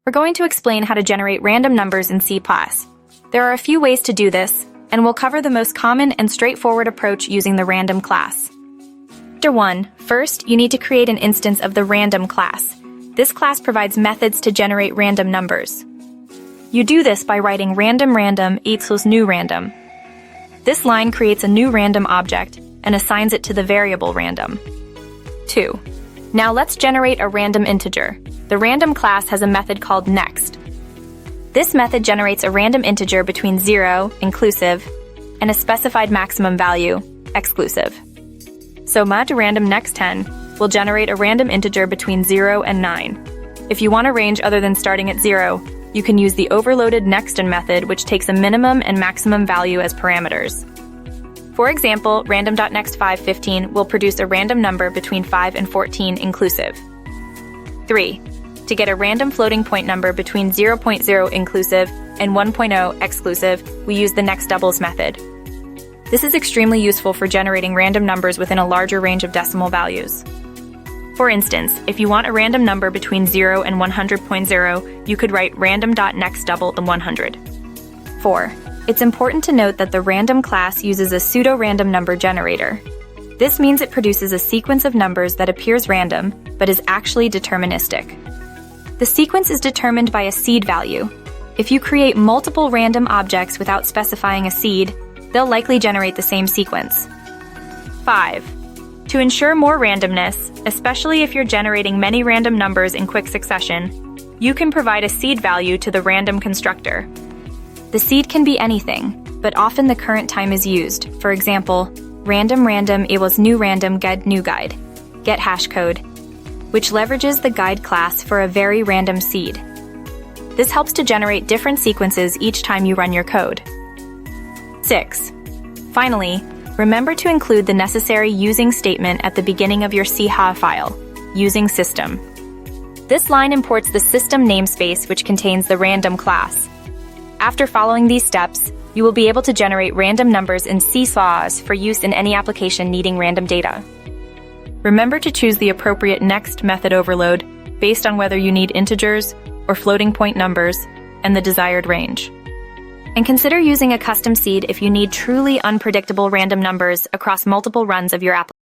We're going to explain how to generate random numbers in C++. There are a few ways to do this, and we'll cover the most common and straightforward approach using the random class. Chapter 1. First, you need to create an instance of the random class. This class provides methods to generate random numbers. You do this by writing random equals new random. This line creates a new random object and assigns it to the variable random. 2. Now let's generate a random integer. The random class has a method called next. This method generates a random integer between 0, inclusive, and a specified maximum value, exclusive. So random next 10 will generate a random integer between 0 and 9. If you want a range other than starting at 0, you can use the overloaded nextIn method, which takes a minimum and maximum value as parameters. For example, random.next515 will produce a random number between 5 and 14 inclusive. 3. To get a random floating point number between 0.0 inclusive and 1.0 exclusive, we use the next doubles method. This is extremely useful for generating random numbers within a larger range of decimal values. For instance, if you want a random number between 0 and 100.0, you could write random.nextDouble 100. 4. It's important to note that the random class uses a pseudo-random number generator. This means it produces a sequence of numbers that appears random, but is actually deterministic. The sequence is determined by a seed value. If you create multiple random objects without specifying a seed, they'll likely generate the same sequence. 5. To ensure more randomness, especially if you're generating many random numbers in quick succession, you can provide a seed value to the random constructor. The seed can be anything, but often the current time is used. For example, random equals new random guide new guide, get hashcode, which leverages the guide class for a very random seed. This helps to generate different sequences each time you run your code. 6. Finally, remember to include the necessary using statement at the beginning of your CHA file, using system. This line imports the system namespace which contains the random class. After following these steps, you will be able to generate random numbers in C++ for use in any application needing random data. Remember to choose the appropriate next method overload based on whether you need integers or floating point numbers and the desired range. And consider using a custom seed if you need truly unpredictable random numbers across multiple runs of your application.